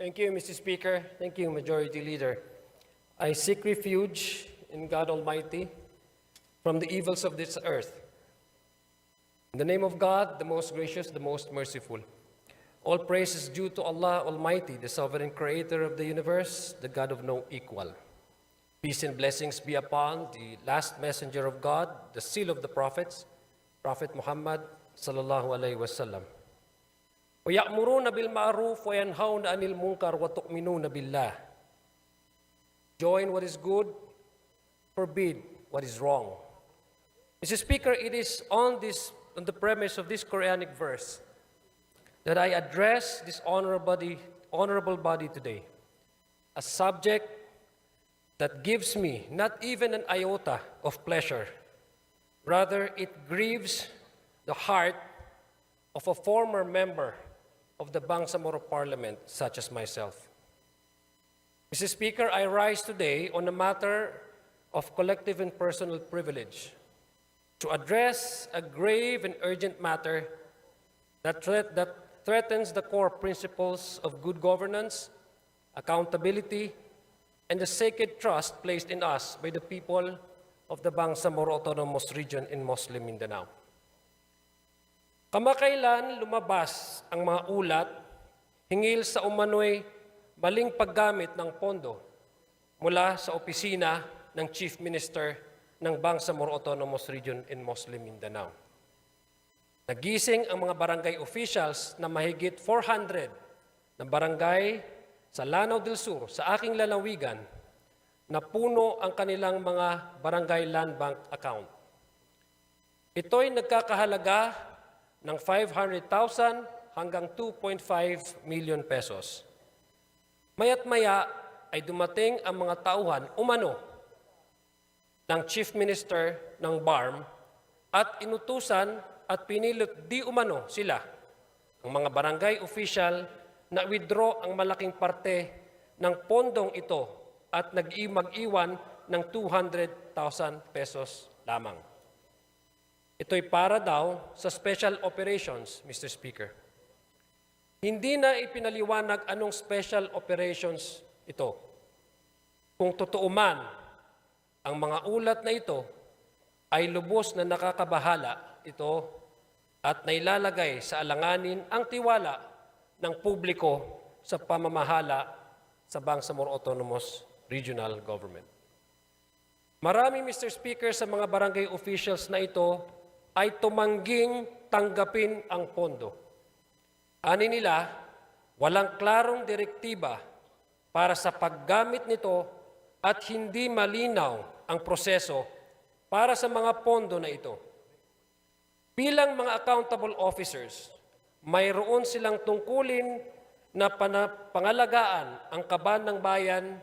Thank you, Mr. Speaker. Thank you, Majority Leader. I seek refuge in God Almighty from the evils of this earth. In the name of God, the most gracious, the most merciful. All praise is due to Allah Almighty, the sovereign creator of the universe, the God of no equal. Peace and blessings be upon the last messenger of God, the seal of the prophets, Prophet Muhammad sallallahu alaihi wasallam. وَيَأْمُرُونَ بِالْمَعْرُوفِ وَيَنْهَوْنَ عَنِ الْمُنْكَرِ وَتُؤْمِنُونَ بِاللَّهِ. Join what is good, forbid what is wrong. Mr. Speaker, it is on the premise of this Quranic verse that I address this honorable body today, a subject that gives me not even an iota of pleasure. Rather, it grieves the heart of a former member of the Bangsamoro Parliament, such as myself. Mr. Speaker, I rise today on a matter of collective and personal privilege to address a grave and urgent matter that threatens the core principles of good governance, accountability, and the sacred trust placed in us by the people of the Bangsamoro Autonomous Region in Muslim Mindanao. Kamakailan lumabas ang mga ulat hingil sa umano'y maling paggamit ng pondo mula sa opisina ng Chief Minister ng Bangsamoro Autonomous Region in Muslim Mindanao. Nagising ang mga barangay officials na mahigit 400 na barangay sa Lanao del Sur, sa aking lalawigan, na puno ang kanilang mga barangay land bank account. Ito'y nagkakahalaga ng 500,000 hanggang 2.5 million pesos. Maya't maya ay dumating ang mga tauhan umano ng Chief Minister ng BARMM at inutusan at pinilit di umano sila, ang mga barangay official, na withdraw ang malaking parte ng pondong ito at mag-iwan ng 200,000 pesos lamang. Ito'y para daw sa special operations, Mr. Speaker. Hindi na ipinaliwanag anong special operations ito. Kung totoo man, ang mga ulat na ito ay lubos na nakakabahala ito at nailalagay sa alanganin ang tiwala ng publiko sa pamamahala sa Bangsamoro Autonomous Regional Government. Marami, Mr. Speaker, sa mga barangay officials na ito ay tumangging tanggapin ang pondo. Ani nila, walang klarong direktiba para sa paggamit nito at hindi malinaw ang proseso para sa mga pondo na ito. Bilang mga accountable officers, mayroon silang tungkulin na pangalagaan ang kaban ng bayan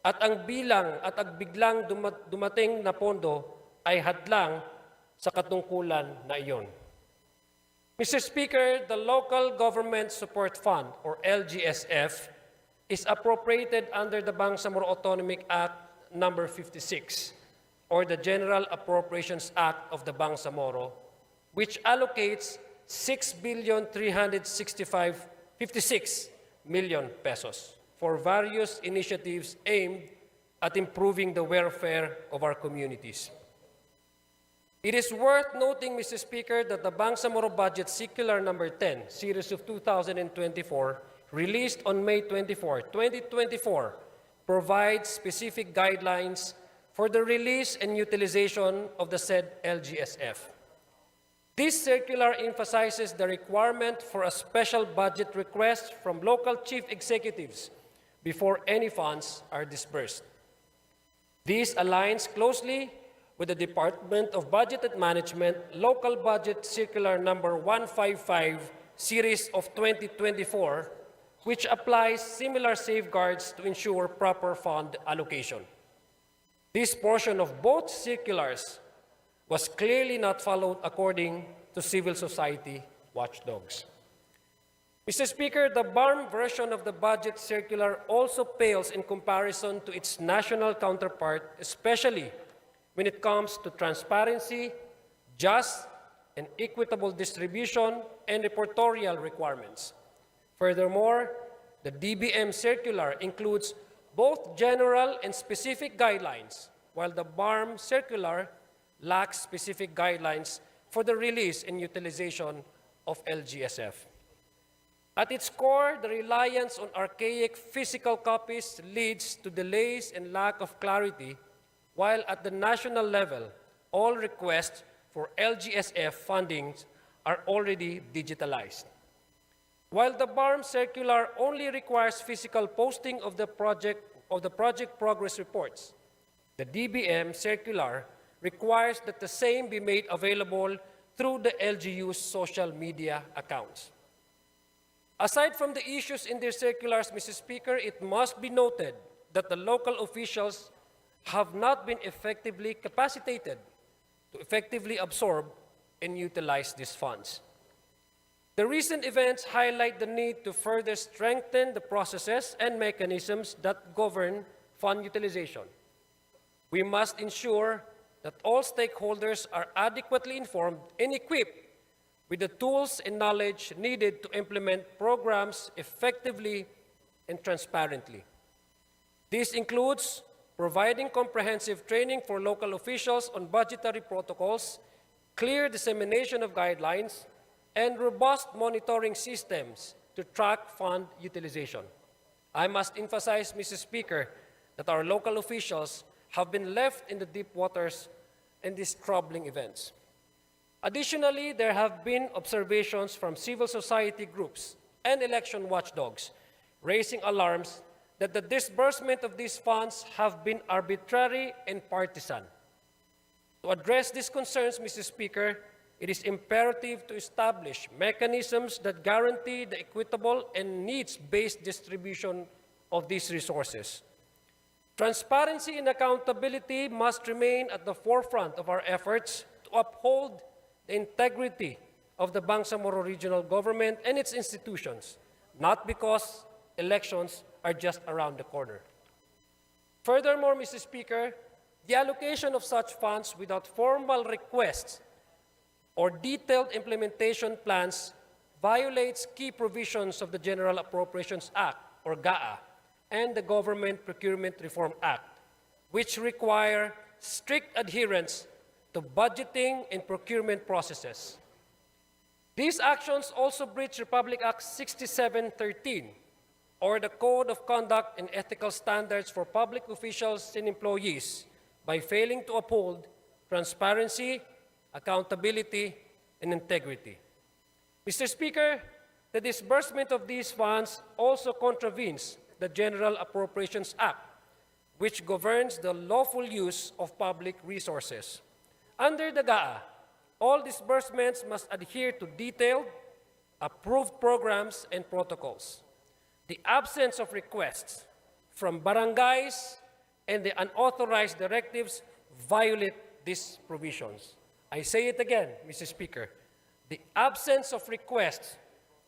at ang bilang at ang biglang dumating na pondo ay hadlang sa katungkulan na iyon. Mr. Speaker, the Local Government Support Fund, or LGSF, is appropriated under the Bangsamoro Autonomic Act No. 56, or the General Appropriations Act of the Bangsamoro, which allocates 6,356 million pesos for various initiatives aimed at improving the welfare of our communities. It is worth noting, Mr. Speaker, that the Bangsamoro Budget Circular No. 10, Series of 2024, released on May 24, 2024, provides specific guidelines for the release and utilization of the said LGSF. This circular emphasizes the requirement for a special budget request from local chief executives before any funds are disbursed. This aligns closely with the Department of Budget and Management Local Budget Circular No. 155, Series of 2024, which applies similar safeguards to ensure proper fund allocation. This portion of both circulars was clearly not followed according to civil society watchdogs. Mr. Speaker, the BARMM version of the budget circular also pales in comparison to its national counterpart, especially when it comes to transparency, just and equitable distribution, and reportorial requirements. Furthermore, the DBM circular includes both general and specific guidelines, while the BARMM circular lacks specific guidelines for the release and utilization of LGSF. At its core, the reliance on archaic physical copies leads to delays and lack of clarity, while at the national level, all requests for LGSF fundings are already digitalized. While the BARMM circular only requires physical posting of the project progress reports, the DBM circular requires that the same be made available through the LGU's social media accounts. Aside from the issues in their circulars, Mr. Speaker, it must be noted that the local officials have not been effectively capacitated to effectively absorb and utilize these funds. The recent events highlight the need to further strengthen the processes and mechanisms that govern fund utilization. We must ensure that all stakeholders are adequately informed and equipped with the tools and knowledge needed to implement programs effectively and transparently. This includes providing comprehensive training for local officials on budgetary protocols, clear dissemination of guidelines, and robust monitoring systems to track fund utilization. I must emphasize, Mr. Speaker, that our local officials have been left in the deep waters in these troubling events. Additionally, there have been observations from civil society groups and election watchdogs raising alarms that the disbursement of these funds have been arbitrary and partisan. To address these concerns, Mr. Speaker, it is imperative to establish mechanisms that guarantee the equitable and needs-based distribution of these resources. Transparency and accountability must remain at the forefront of our efforts to uphold the integrity of the Bangsamoro Regional Government and its institutions, not because elections are just around the corner. Furthermore, Mr. Speaker, the allocation of such funds without formal requests or detailed implementation plans violates key provisions of the General Appropriations Act, or GAA, and the Government Procurement Reform Act, which require strict adherence to budgeting and procurement processes. These actions also breach Republic Act 6713, or the Code of Conduct and Ethical Standards for Public Officials and Employees, by failing to uphold transparency, accountability, and integrity. Mr. Speaker, the disbursement of these funds also contravenes the General Appropriations Act, which governs the lawful use of public resources. Under the GAA, all disbursements must adhere to detailed, approved programs and protocols. The absence of requests from barangays and the unauthorized directives violate these provisions. I say it again, Mr. Speaker. The absence of requests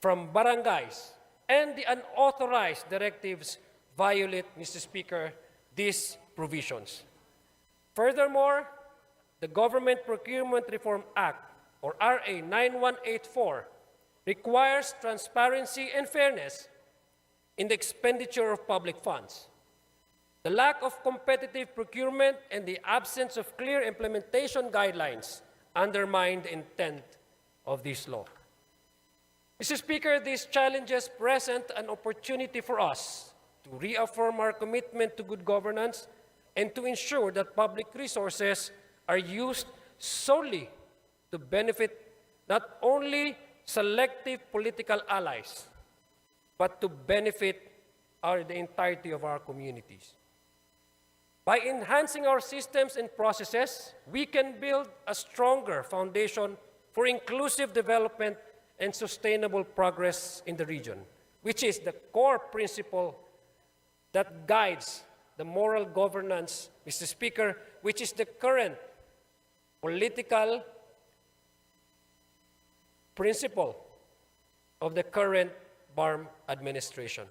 from barangays and the unauthorized directives violate, Mr. Speaker, these provisions. Furthermore, the Government Procurement Reform Act, or RA 9184, requires transparency and fairness in the expenditure of public funds. The lack of competitive procurement and the absence of clear implementation guidelines undermine the intent of this law. Mr. Speaker, these challenges present an opportunity for us to reaffirm our commitment to good governance and to ensure that public resources are used solely to benefit not only selective political allies, but to benefit the entirety of our communities. By enhancing our systems and processes, we can build a stronger foundation for inclusive development and sustainable progress in the region, which is the core principle that guides the moral governance, Mr. Speaker, which is the current political principle of the current BARMM administration.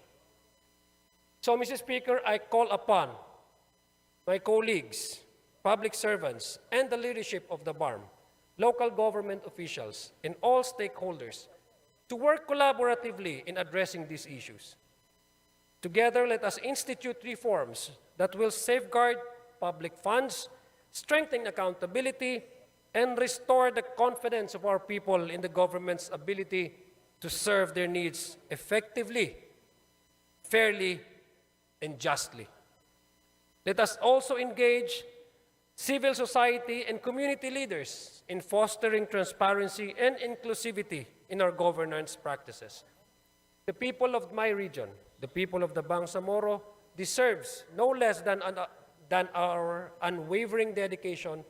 So, Mr. Speaker, I call upon my colleagues, public servants, and the leadership of the BARMM, local government officials, and all stakeholders to work collaboratively in addressing these issues. Together, let us institute reforms that will safeguard public funds, strengthen accountability, and restore the confidence of our people in the government's ability to serve their needs effectively, fairly, and justly. Let us also engage civil society and community leaders in fostering transparency and inclusivity in our governance practices. The people of my region, the people of the Bangsamoro, deserves no less than our unwavering dedication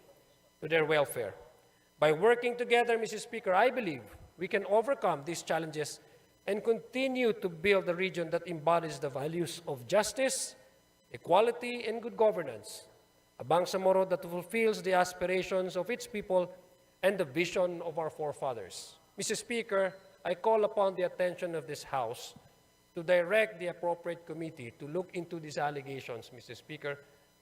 to their welfare. By working together, Mr. Speaker, I believe we can overcome these challenges and continue to build a region that embodies the values of justice, equality, and good governance. A Bangsamoro that fulfills the aspirations of its people and the vision of our forefathers. Mr. Speaker, I call upon the attention of this House to direct the appropriate committee to look into these allegations, Mr. Speaker,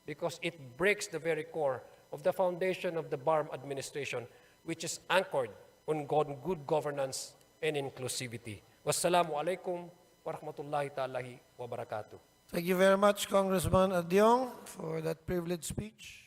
because it breaks the very core of the foundation of the BARMM administration, which is anchored on good governance and inclusivity. Wassalamu alaikum wa rahmatullahi ta'ala wa barakatuh. Thank you very much, Congressman Adiong, for that privileged speech.